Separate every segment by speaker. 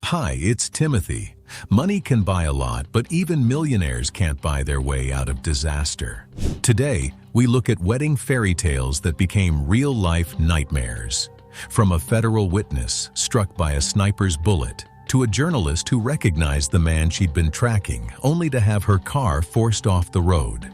Speaker 1: Hi, it's Timothy. Money can buy a lot, but even millionaires can't buy their way out of disaster. Today, we look at wedding fairy tales that became real-life nightmares. From a federal witness struck by a sniper's bullet, to a journalist who recognized the man she'd been tracking, only to have her car forced off the road.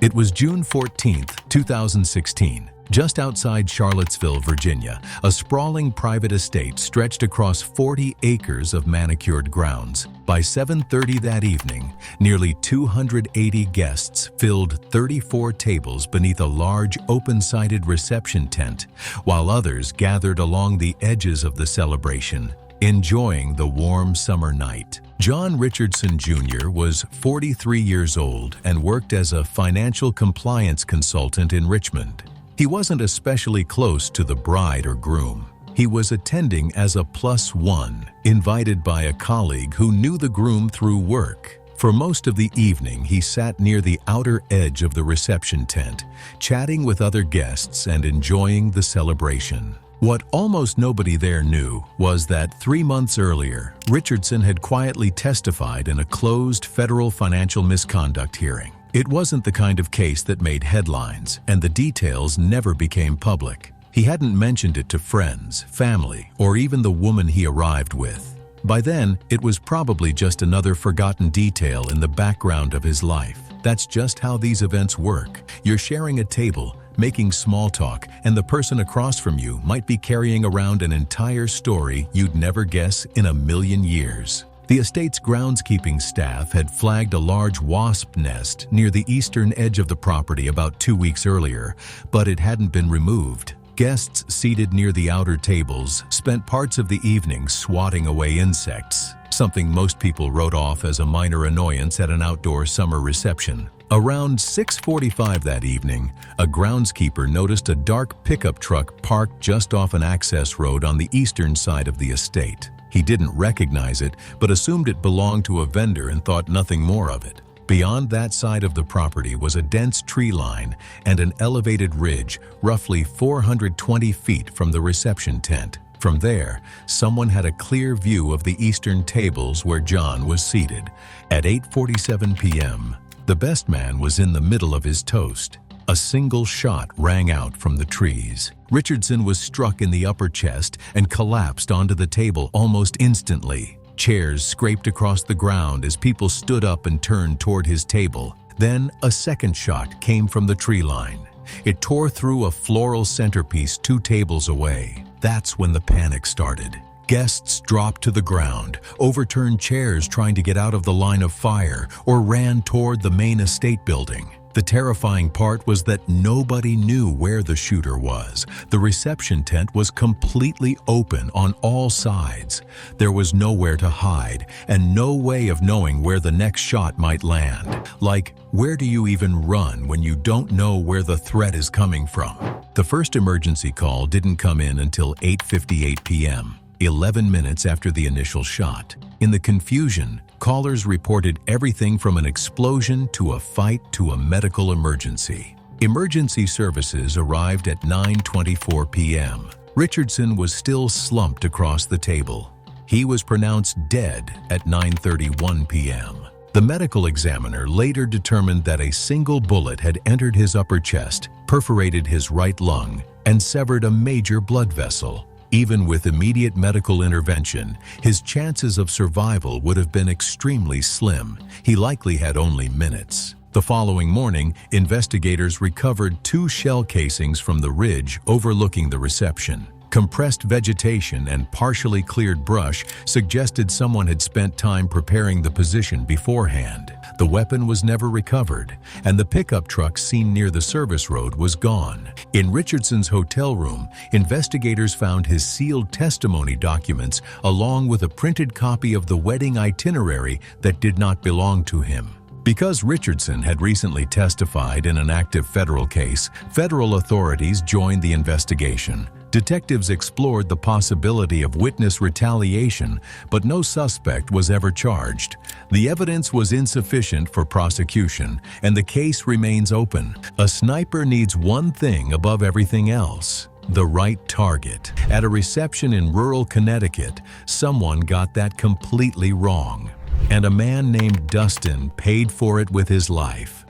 Speaker 1: It was June 14, 2016. Just outside Charlottesville, Virginia, a sprawling private estate stretched across 40 acres of manicured grounds. By 7:30 that evening, nearly 280 guests filled 34 tables beneath a large open-sided reception tent, while others gathered along the edges of the celebration, enjoying the warm summer night. John Richardson Jr. was 43 years old and worked as a financial compliance consultant in Richmond. He wasn't especially close to the bride or groom. He was attending as a +1, invited by a colleague who knew the groom through work. For most of the evening, he sat near the outer edge of the reception tent, chatting with other guests and enjoying the celebration. What almost nobody there knew was that 3 months earlier, Richardson had quietly testified in a closed federal financial misconduct hearing. It wasn't the kind of case that made headlines, and the details never became public. He hadn't mentioned it to friends, family, or even the woman he arrived with. By then, it was probably just another forgotten detail in the background of his life. That's just how these events work. You're sharing a table, making small talk, and the person across from you might be carrying around an entire story you'd never guess in a million years. The estate's groundskeeping staff had flagged a large wasp nest near the eastern edge of the property about 2 weeks earlier, but it hadn't been removed. Guests seated near the outer tables spent parts of the evening swatting away insects, something most people wrote off as a minor annoyance at an outdoor summer reception. Around 6:45 that evening, a groundskeeper noticed a dark pickup truck parked just off an access road on the eastern side of the estate. He didn't recognize it, but assumed it belonged to a vendor and thought nothing more of it. Beyond that side of the property was a dense tree line and an elevated ridge, roughly 420 feet from the reception tent. From there, someone had a clear view of the eastern tables where John was seated. At 8:47 p.m., the best man was in the middle of his toast. A single shot rang out from the trees. Richardson was struck in the upper chest and collapsed onto the table almost instantly. Chairs scraped across the ground as people stood up and turned toward his table. Then a second shot came from the tree line. It tore through a floral centerpiece 2 tables away. That's when the panic started. Guests dropped to the ground, overturned chairs trying to get out of the line of fire, or ran toward the main estate building. The terrifying part was that nobody knew where the shooter was. The reception tent was completely open on all sides. There was nowhere to hide and no way of knowing where the next shot might land. Like, where do you even run when you don't know where the threat is coming from? The first emergency call didn't come in until 8:58 p.m., 11 minutes after the initial shot. In the confusion, callers reported everything from an explosion to a fight to a medical emergency. Emergency services arrived at 9:24 p.m. Richardson was still slumped across the table. He was pronounced dead at 9:31 p.m. The medical examiner later determined that a single bullet had entered his upper chest, perforated his right lung, and severed a major blood vessel. Even with immediate medical intervention, his chances of survival would have been extremely slim. He likely had only minutes. The following morning, investigators recovered 2 shell casings from the ridge overlooking the reception. Compressed vegetation and partially cleared brush suggested someone had spent time preparing the position beforehand. The weapon was never recovered, and the pickup truck seen near the service road was gone. In Richardson's hotel room, investigators found his sealed testimony documents along with a printed copy of the wedding itinerary that did not belong to him. Because Richardson had recently testified in an active federal case, federal authorities joined the investigation. Detectives explored the possibility of witness retaliation, but no suspect was ever charged. The evidence was insufficient for prosecution, and the case remains open. A sniper needs one thing above everything else: the right target. At a reception in rural Connecticut, someone got that completely wrong, and a man named Dustin paid for it with his life.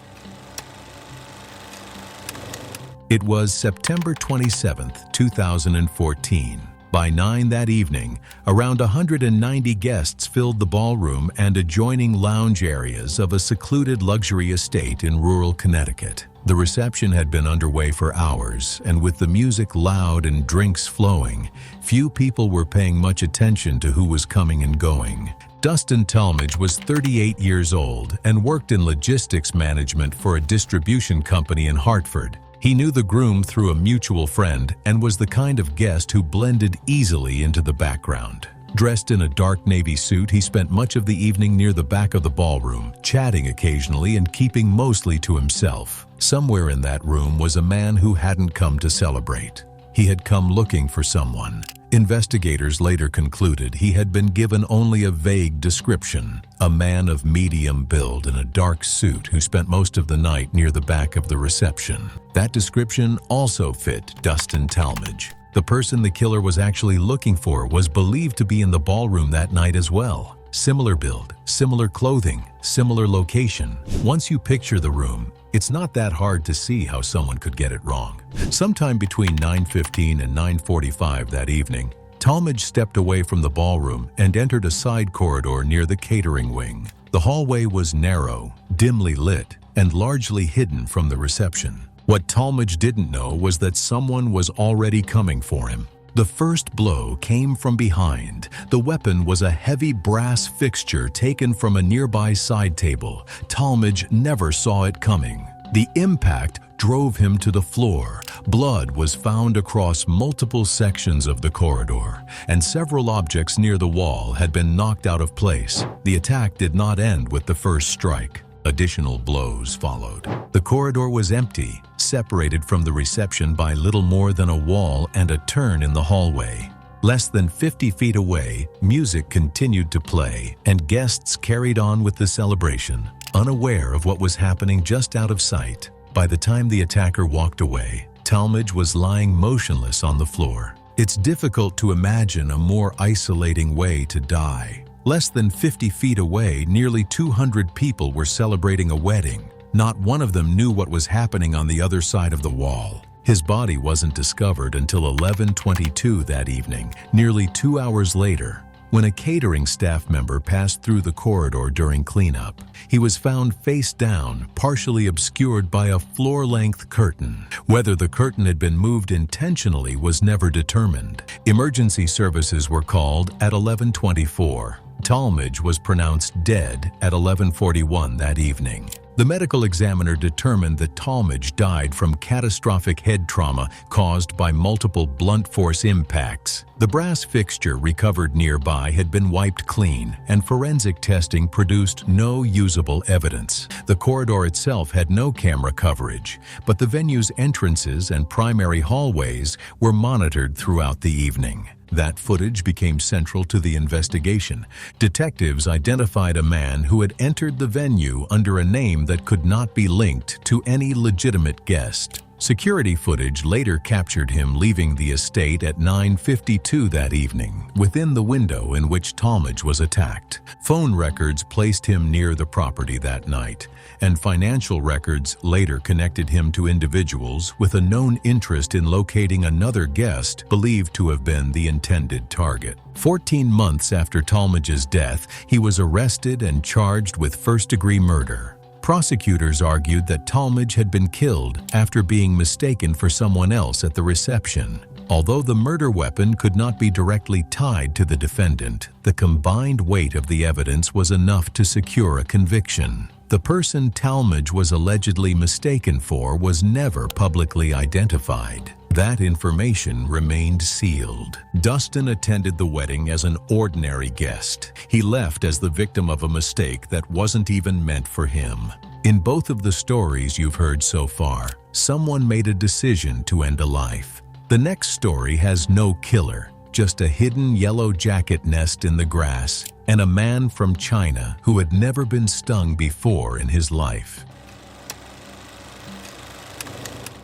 Speaker 1: It was September 27, 2014. By 9 that evening, around 190 guests filled the ballroom and adjoining lounge areas of a secluded luxury estate in rural Connecticut. The reception had been underway for hours, and with the music loud and drinks flowing, few people were paying much attention to who was coming and going. Dustin Talmadge was 38 years old and worked in logistics management for a distribution company in Hartford. He knew the groom through a mutual friend and was the kind of guest who blended easily into the background. Dressed in a dark navy suit, he spent much of the evening near the back of the ballroom, chatting occasionally and keeping mostly to himself. Somewhere in that room was a man who hadn't come to celebrate. He had come looking for someone. Investigators later concluded he had been given only a vague description: a man of medium build in a dark suit who spent most of the night near the back of the reception. That description also fit Dustin Talmadge. The person the killer was actually looking for was believed to be in the ballroom that night as well. Similar build, similar clothing, similar location. Once you picture the room, it's not that hard to see how someone could get it wrong. Sometime between 9:15 and 9:45 that evening, Talmadge stepped away from the ballroom and entered a side corridor near the catering wing. The hallway was narrow, dimly lit, and largely hidden from the reception. What Talmadge didn't know was that someone was already coming for him. The first blow came from behind. The weapon was a heavy brass fixture taken from a nearby side table. Talmadge never saw it coming. The impact drove him to the floor. Blood was found across multiple sections of the corridor, and several objects near the wall had been knocked out of place. The attack did not end with the first strike. Additional blows followed. The corridor was empty, separated from the reception by little more than a wall and a turn in the hallway. Less than 50 feet away, music continued to play, and guests carried on with the celebration, unaware of what was happening just out of sight. By the time the attacker walked away, Talmadge was lying motionless on the floor. It's difficult to imagine a more isolating way to die. Less than 50 feet away, nearly 200 people were celebrating a wedding. Not one of them knew what was happening on the other side of the wall. His body wasn't discovered until 11:22 that evening, nearly 2 hours later, when a catering staff member passed through the corridor during cleanup. He was found face down, partially obscured by a floor-length curtain. Whether the curtain had been moved intentionally was never determined. Emergency services were called at 11:24. Talmadge was pronounced dead at 11:41 that evening. The medical examiner determined that Talmadge died from catastrophic head trauma caused by multiple blunt force impacts. The brass fixture recovered nearby had been wiped clean, and forensic testing produced no usable evidence. The corridor itself had no camera coverage, but the venue's entrances and primary hallways were monitored throughout the evening. That footage became central to the investigation. Detectives identified a man who had entered the venue under a name that could not be linked to any legitimate guest. Security footage later captured him leaving the estate at 9:52 that evening, within the window in which Talmadge was attacked. Phone records placed him near the property that night, and financial records later connected him to individuals with a known interest in locating another guest believed to have been the intended target. 14 months after Talmadge's death, he was arrested and charged with first-degree murder. Prosecutors argued that Talmadge had been killed after being mistaken for someone else at the reception. Although the murder weapon could not be directly tied to the defendant, the combined weight of the evidence was enough to secure a conviction. The person Talmadge was allegedly mistaken for was never publicly identified. That information remained sealed. Dustin attended the wedding as an ordinary guest. He left as the victim of a mistake that wasn't even meant for him. In both of the stories you've heard so far, someone made a decision to end a life. The next story has no killer, just a hidden yellow jacket nest in the grass, and a man from China who had never been stung before in his life.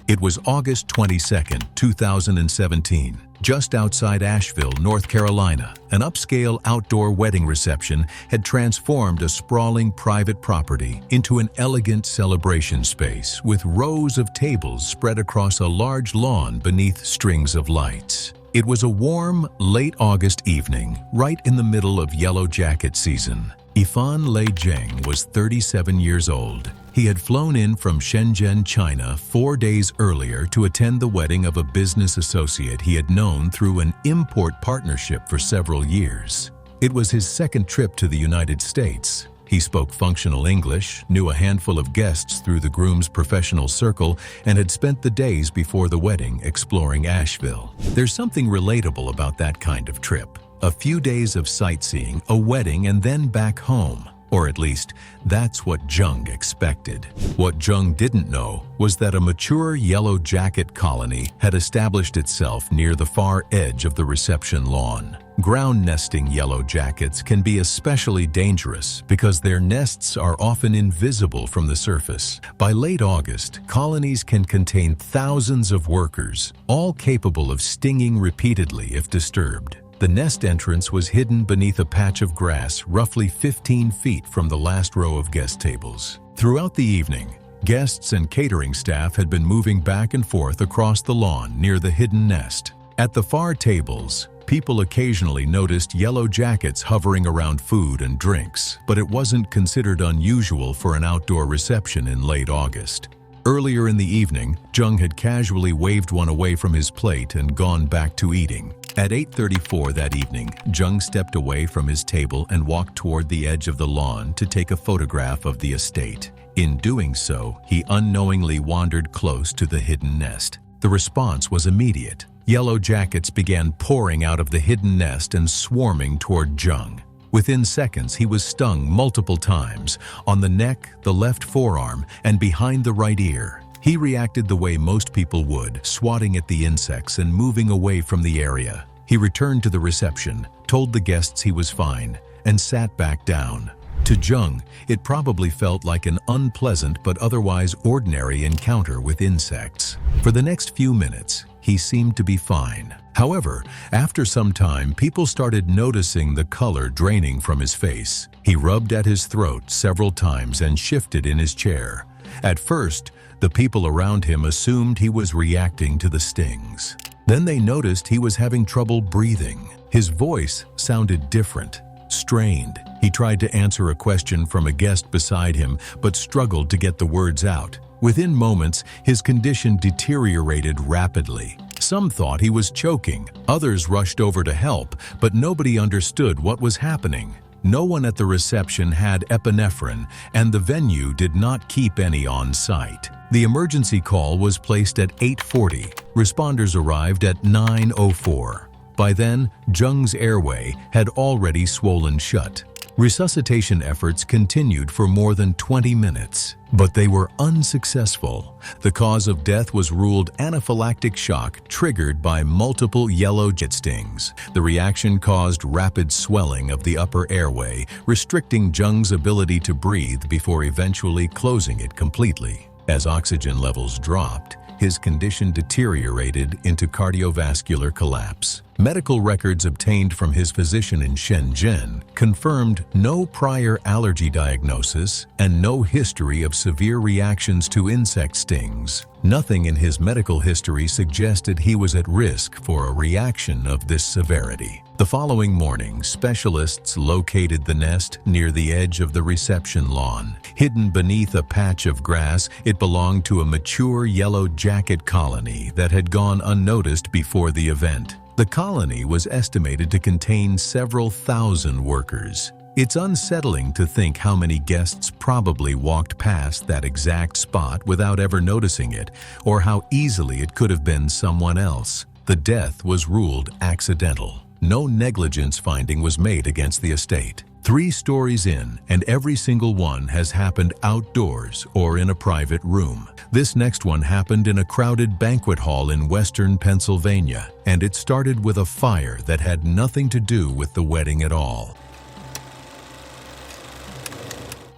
Speaker 1: It was August 22, 2017. Just outside Asheville, North Carolina, an upscale outdoor wedding reception had transformed a sprawling private property into an elegant celebration space with rows of tables spread across a large lawn beneath strings of lights. It was a warm, late August evening, right in the middle of yellow jacket season. Yifan Lei Zheng was 37 years old. He had flown in from Shenzhen, China 4 days earlier to attend the wedding of a business associate he had known through an import partnership for several years. It was his second trip to the United States. He spoke functional English, knew a handful of guests through the groom's professional circle, and had spent the days before the wedding exploring Asheville. There's something relatable about that kind of trip. A few days of sightseeing, a wedding, and then back home. Or at least, that's what Zheng expected. What Zheng didn't know was that a mature yellow jacket colony had established itself near the far edge of the reception lawn. Ground nesting yellow jackets can be especially dangerous because their nests are often invisible from the surface. By late August, colonies can contain thousands of workers, all capable of stinging repeatedly if disturbed. The nest entrance was hidden beneath a patch of grass roughly 15 feet from the last row of guest tables. Throughout the evening, guests and catering staff had been moving back and forth across the lawn near the hidden nest. At the far tables, people occasionally noticed yellow jackets hovering around food and drinks, but it wasn't considered unusual for an outdoor reception in late August. Earlier in the evening, Zheng had casually waved one away from his plate and gone back to eating. At 8:34 that evening, Zheng stepped away from his table and walked toward the edge of the lawn to take a photograph of the estate. In doing so, he unknowingly wandered close to the hidden nest. The response was immediate. Yellow jackets began pouring out of the hidden nest and swarming toward Zheng. Within seconds, he was stung multiple times, on the neck, the left forearm, and behind the right ear. He reacted the way most people would, swatting at the insects and moving away from the area. He returned to the reception, told the guests he was fine, and sat back down. To Zheng, it probably felt like an unpleasant but otherwise ordinary encounter with insects. For the next few minutes, he seemed to be fine. However, after some time, people started noticing the color draining from his face. He rubbed at his throat several times and shifted in his chair. At first, the people around him assumed he was reacting to the stings. Then they noticed he was having trouble breathing. His voice sounded different, strained. He tried to answer a question from a guest beside him, but struggled to get the words out. Within moments, his condition deteriorated rapidly. Some thought he was choking. Others rushed over to help, but nobody understood what was happening. No one at the reception had epinephrine, and the venue did not keep any on site. The emergency call was placed at 8:40. Responders arrived at 9:04. By then, Zheng's airway had already swollen shut. Resuscitation efforts continued for more than 20 minutes, but they were unsuccessful. The cause of death was ruled anaphylactic shock triggered by multiple yellow jet stings. The reaction caused rapid swelling of the upper airway, restricting Zheng's ability to breathe before eventually closing it completely. As oxygen levels dropped, his condition deteriorated into cardiovascular collapse. Medical records obtained from his physician in Shenzhen confirmed no prior allergy diagnosis and no history of severe reactions to insect stings. Nothing in his medical history suggested he was at risk for a reaction of this severity. The following morning, specialists located the nest near the edge of the reception lawn. Hidden beneath a patch of grass, it belonged to a mature yellow jacket colony that had gone unnoticed before the event. The colony was estimated to contain several thousand workers. It's unsettling to think how many guests probably walked past that exact spot without ever noticing it, or how easily it could have been someone else. The death was ruled accidental. No negligence finding was made against the estate. 3 stories in, and every single one has happened outdoors or in a private room. This next one happened in a crowded banquet hall in western Pennsylvania, and it started with a fire that had nothing to do with the wedding at all.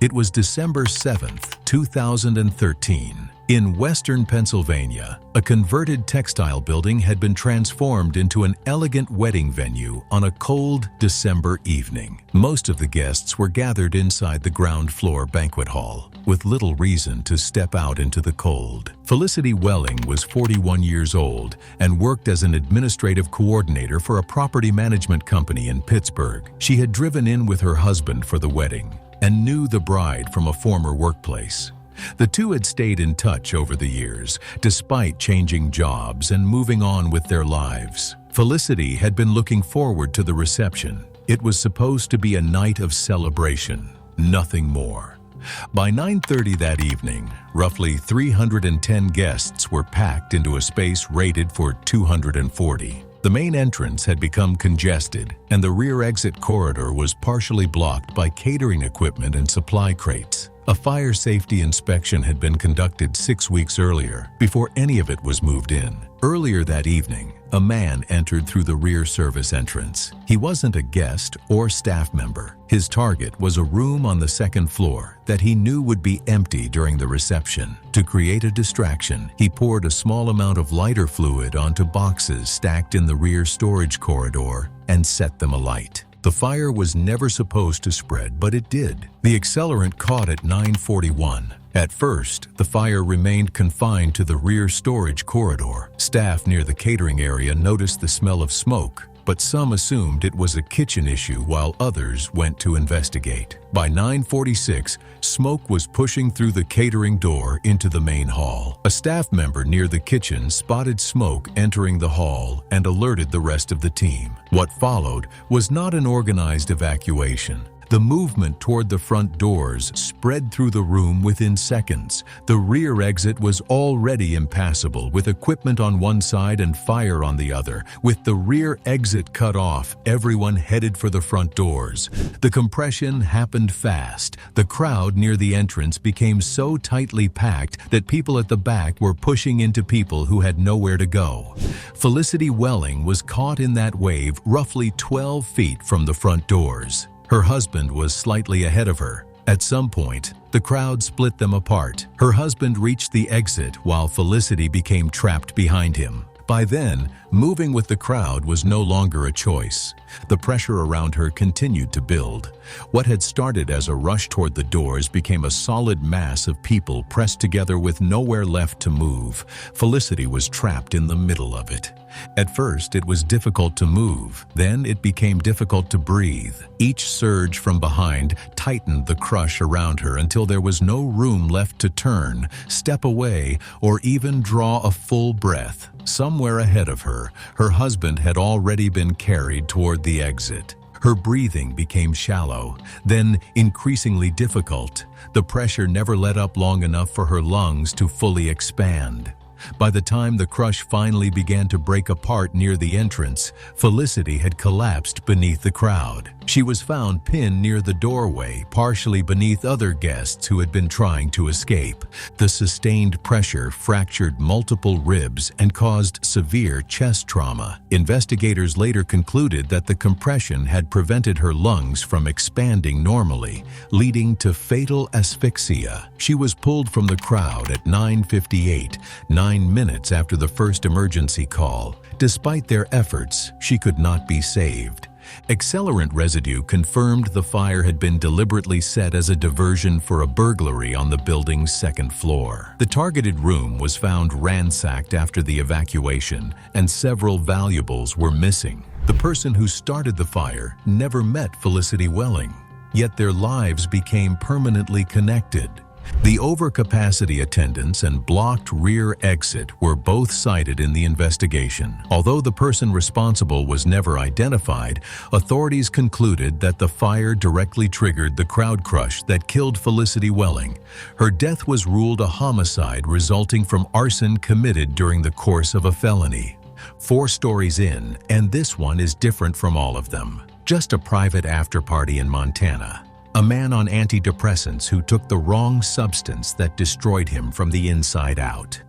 Speaker 1: It was December 7th, 2013. In western Pennsylvania, a converted textile building had been transformed into an elegant wedding venue on a cold December evening. Most of the guests were gathered inside the ground floor banquet hall, with little reason to step out into the cold. Felicity Welling was 41 years old and worked as an administrative coordinator for a property management company in Pittsburgh. She had driven in with her husband for the wedding and knew the bride from a former workplace. The two had stayed in touch over the years, despite changing jobs and moving on with their lives. Felicity had been looking forward to the reception. It was supposed to be a night of celebration, nothing more. By 9:30 that evening, roughly 310 guests were packed into a space rated for 240. The main entrance had become congested, and the rear exit corridor was partially blocked by catering equipment and supply crates. A fire safety inspection had been conducted 6 weeks earlier, before any of it was moved in. Earlier that evening, a man entered through the rear service entrance. He wasn't a guest or staff member. His target was a room on the second floor that he knew would be empty during the reception. To create a distraction, he poured a small amount of lighter fluid onto boxes stacked in the rear storage corridor and set them alight. The fire was never supposed to spread, but it did. The accelerant caught at 9:41. At first, the fire remained confined to the rear storage corridor. Staff near the catering area noticed the smell of smoke, but some assumed it was a kitchen issue while others went to investigate. By 9:46, smoke was pushing through the catering door into the main hall. A staff member near the kitchen spotted smoke entering the hall and alerted the rest of the team. What followed was not an organized evacuation. The movement toward the front doors spread through the room within seconds. The rear exit was already impassable, with equipment on one side and fire on the other. With the rear exit cut off, everyone headed for the front doors. The compression happened fast. The crowd near the entrance became so tightly packed that people at the back were pushing into people who had nowhere to go. Felicity Welling was caught in that wave roughly 12 feet from the front doors. Her husband was slightly ahead of her. At some point, the crowd split them apart. Her husband reached the exit while Felicity became trapped behind him. By then, moving with the crowd was no longer a choice. The pressure around her continued to build. What had started as a rush toward the doors became a solid mass of people pressed together with nowhere left to move. Felicity was trapped in the middle of it. At first, it was difficult to move. Then it became difficult to breathe. Each surge from behind tightened the crush around her until there was no room left to turn, step away, or even draw a full breath. Somewhere ahead of her, her husband had already been carried toward the exit. Her breathing became shallow, then increasingly difficult. The pressure never let up long enough for her lungs to fully expand. By the time the crush finally began to break apart near the entrance, Felicity had collapsed beneath the crowd. She was found pinned near the doorway, partially beneath other guests who had been trying to escape. The sustained pressure fractured multiple ribs and caused severe chest trauma. Investigators later concluded that the compression had prevented her lungs from expanding normally, leading to fatal asphyxia. She was pulled from the crowd at 9:58, 9 minutes after the first emergency call. Despite their efforts, she could not be saved. Accelerant residue confirmed the fire had been deliberately set as a diversion for a burglary on the building's second floor. The targeted room was found ransacked after the evacuation, and several valuables were missing. The person who started the fire never met Felicity Welling, yet their lives became permanently connected. The overcapacity attendants and blocked rear exit were both cited in the investigation. Although the person responsible was never identified, authorities concluded that the fire directly triggered the crowd crush that killed Felicity Welling. Her death was ruled a homicide resulting from arson committed during the course of a felony. 4 stories in, and this one is different from all of them. Just a private after-party in Montana. A man on antidepressants who took the wrong substance that destroyed him from the inside out.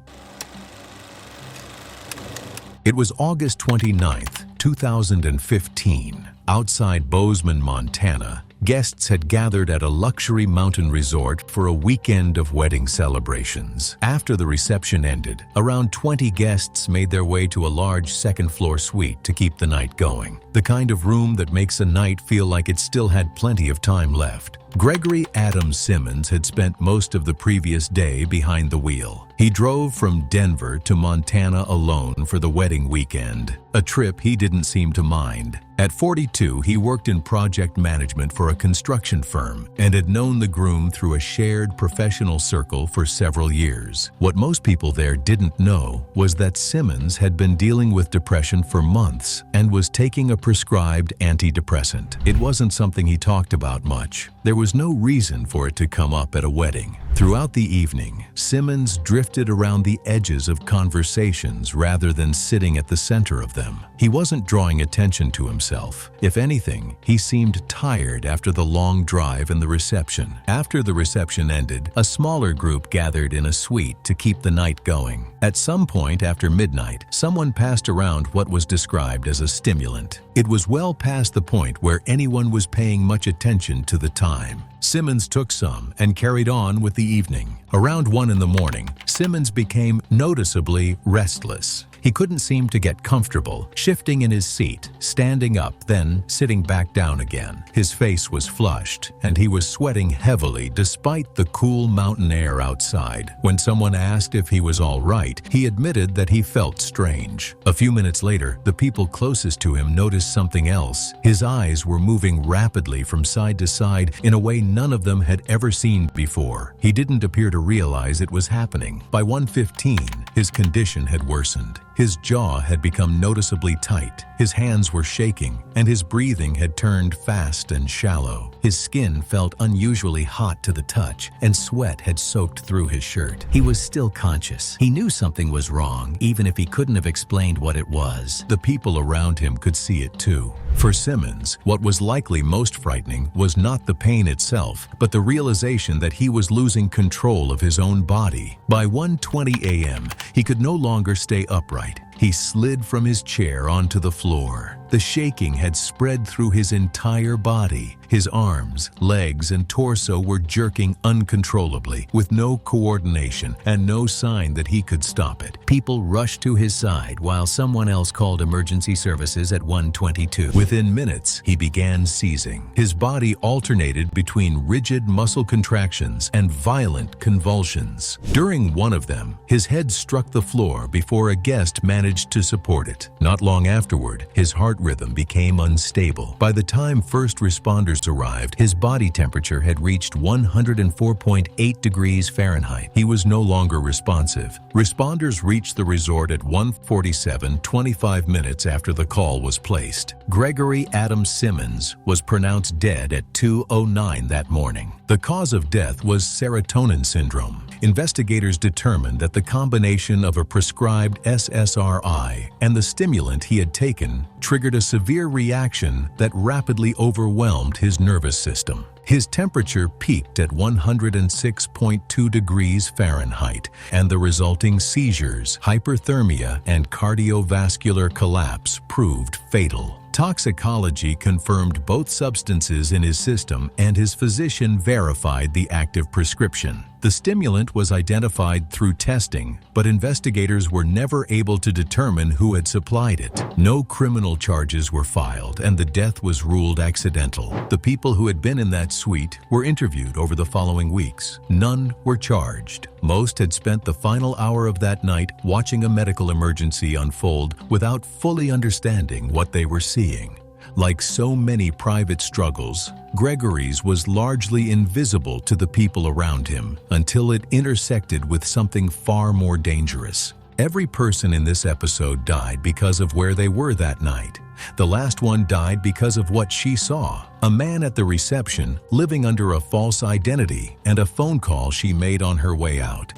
Speaker 1: It was August 29th, 2015. Outside Bozeman, Montana, Guests had gathered at a luxury mountain resort for a weekend of wedding celebrations. After the reception ended, around 20 guests made their way to a large second-floor suite to keep the night going. The kind of room that makes a night feel like it still had plenty of time left. Gregory Adam Simmons had spent most of the previous day behind the wheel. He drove from Denver to Montana alone for the wedding weekend, a trip he didn't seem to mind. At 42, he worked in project management for a construction firm and had known the groom through a shared professional circle for several years. What most people there didn't know was that Simmons had been dealing with depression for months and was taking a prescribed antidepressant. It wasn't something he talked about much. There was no reason for it to come up at a wedding. Throughout the evening, Simmons drifted around the edges of conversations rather than sitting at the center of them. He wasn't drawing attention to himself. If anything, he seemed tired after the long drive and the reception. After the reception ended, a smaller group gathered in a suite to keep the night going. At some point after midnight, someone passed around what was described as a stimulant. It was well past the point where anyone was paying much attention to the time. Simmons took some and carried on with the evening. Around 1 in the morning, Simmons became noticeably restless. He couldn't seem to get comfortable, shifting in his seat, standing up, then sitting back down again. His face was flushed, and he was sweating heavily despite the cool mountain air outside. When someone asked if he was all right, he admitted that he felt strange. A few minutes later, the people closest to him noticed something else. His eyes were moving rapidly from side to side in a way none of them had ever seen before. He didn't appear to realize it was happening. By 1:15, his condition had worsened. His jaw had become noticeably tight, his hands were shaking, and his breathing had turned fast and shallow. His skin felt unusually hot to the touch, and sweat had soaked through his shirt. He was still conscious. He knew something was wrong, even if he couldn't have explained what it was. The people around him could see it too. For Simmons, what was likely most frightening was not the pain itself, but the realization that he was losing control of his own body. By 1:20 a.m., he could no longer stay upright. He slid from his chair onto the floor. The shaking had spread through his entire body. His arms, legs, and torso were jerking uncontrollably, with no coordination and no sign that he could stop it. People rushed to his side while someone else called emergency services at 1:22. Within minutes, he began seizing. His body alternated between rigid muscle contractions and violent convulsions. During one of them, his head struck the floor before a guest managed to support it. Not long afterward, his heart rhythm became unstable. By the time first responders arrived, his body temperature had reached 104.8 degrees Fahrenheit. He was no longer responsive. Responders reached the resort at 1:47, 25 minutes after the call was placed. Gregory Adam Simmons was pronounced dead at 2:09 that morning. The cause of death was serotonin syndrome. Investigators determined that the combination of a prescribed SSRI and the stimulant he had taken triggered a severe reaction that rapidly overwhelmed his nervous system. His temperature peaked at 106.2 degrees Fahrenheit, and the resulting seizures, hyperthermia, and cardiovascular collapse proved fatal. Toxicology confirmed both substances in his system, and his physician verified the active prescription. The stimulant was identified through testing, but investigators were never able to determine who had supplied it. No criminal charges were filed, and the death was ruled accidental. The people who had been in that suite were interviewed over the following weeks. None were charged. Most had spent the final hour of that night watching a medical emergency unfold without fully understanding what they were seeing. Like so many private struggles, Gregory's was largely invisible to the people around him until it intersected with something far more dangerous. Every person in this episode died because of where they were that night. The last one died because of what she saw. A man at the reception living under a false identity and a phone call she made on her way out.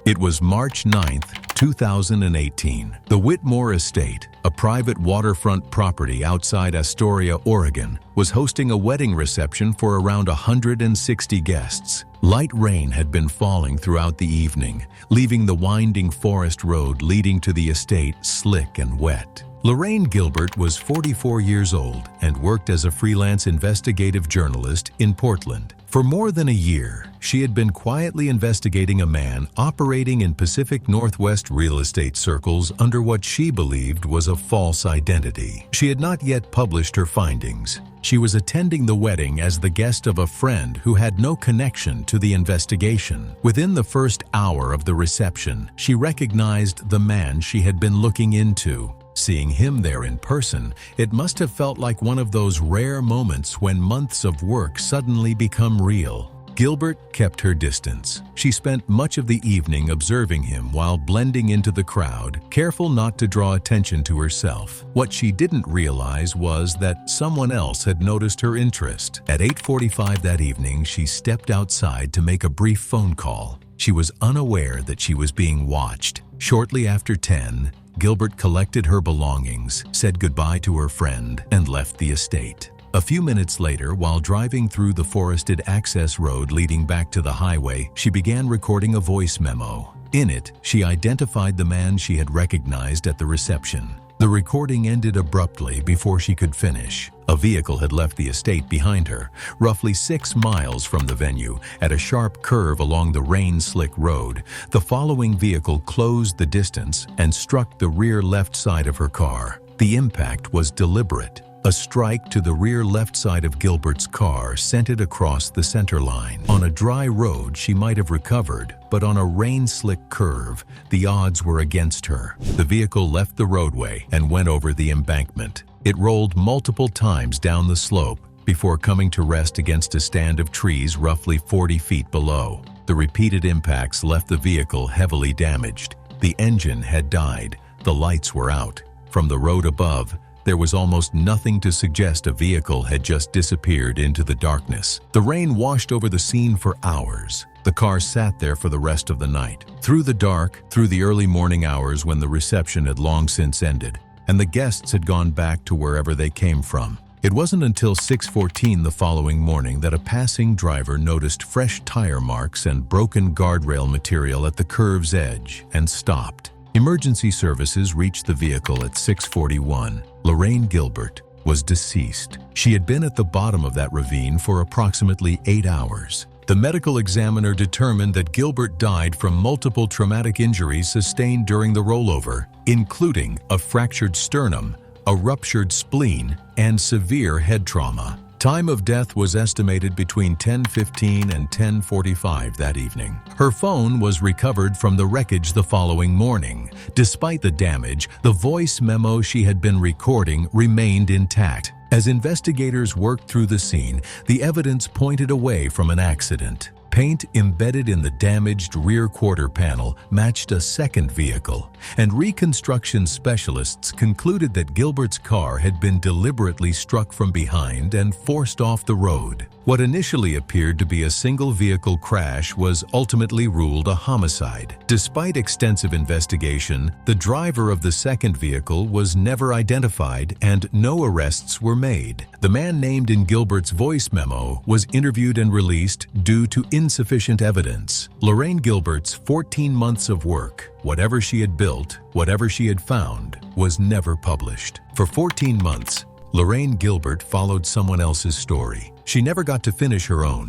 Speaker 1: It was March 9th, 2018. The Whitmore Estate, a private waterfront property outside Astoria, Oregon, was hosting a wedding reception for around 160 guests. Light rain had been falling throughout the evening, leaving the winding forest road leading to the estate slick and wet. Lorraine Gilbert was 44 years old and worked as a freelance investigative journalist in Portland. For more than a year, she had been quietly investigating a man operating in Pacific Northwest real estate circles under what she believed was a false identity. She had not yet published her findings. She was attending the wedding as the guest of a friend who had no connection to the investigation. Within the first hour of the reception, she recognized the man she had been looking into. Seeing him there in person, it must have felt like one of those rare moments when months of work suddenly become real. Gilbert kept her distance. She spent much of the evening observing him while blending into the crowd, careful not to draw attention to herself. What she didn't realize was that someone else had noticed her interest. At 8:45 that evening, she stepped outside to make a brief phone call. She was unaware that she was being watched. Shortly after 10, Gilbert collected her belongings, said goodbye to her friend, and left the estate. A few minutes later, while driving through the forested access road leading back to the highway, she began recording a voice memo. In it, she identified the man she had recognized at the reception. The recording ended abruptly before she could finish. A vehicle had left the estate behind her, roughly 6 miles from the venue, at a sharp curve along the rain-slick road. The following vehicle closed the distance and struck the rear left side of her car. The impact was deliberate. A strike to the rear left side of Gilbert's car sent it across the center line. On a dry road, she might have recovered, but on a rain-slick curve, the odds were against her. The vehicle left the roadway and went over the embankment. It rolled multiple times down the slope before coming to rest against a stand of trees roughly 40 feet below. The repeated impacts left the vehicle heavily damaged. The engine had died. The lights were out. From the road above, there was almost nothing to suggest a vehicle had just disappeared into the darkness. The rain washed over the scene for hours. The car sat there for the rest of the night. Through the dark, through the early morning hours when the reception had long since ended, and the guests had gone back to wherever they came from. It wasn't until 6:14 the following morning that a passing driver noticed fresh tire marks and broken guardrail material at the curve's edge and stopped. Emergency services reached the vehicle at 6:41. Lorraine Gilbert was deceased. She had been at the bottom of that ravine for approximately 8 hours. The medical examiner determined that Gilbert died from multiple traumatic injuries sustained during the rollover, including a fractured sternum, a ruptured spleen, and severe head trauma. Time of death was estimated between 10:15 and 10:45 that evening. Her phone was recovered from the wreckage the following morning. Despite the damage, the voice memo she had been recording remained intact. As investigators worked through the scene, the evidence pointed away from an accident. Paint embedded in the damaged rear quarter panel matched a second vehicle, and reconstruction specialists concluded that Gilbert's car had been deliberately struck from behind and forced off the road. What initially appeared to be a single vehicle crash was ultimately ruled a homicide. Despite extensive investigation, the driver of the second vehicle was never identified and no arrests were made. The man named in Gilbert's voice memo was interviewed and released due to insufficient evidence. Lorraine Gilbert's 14 months of work, whatever she had built, whatever she had found, was never published. For 14 months, Lorraine Gilbert followed someone else's story. She never got to finish her own.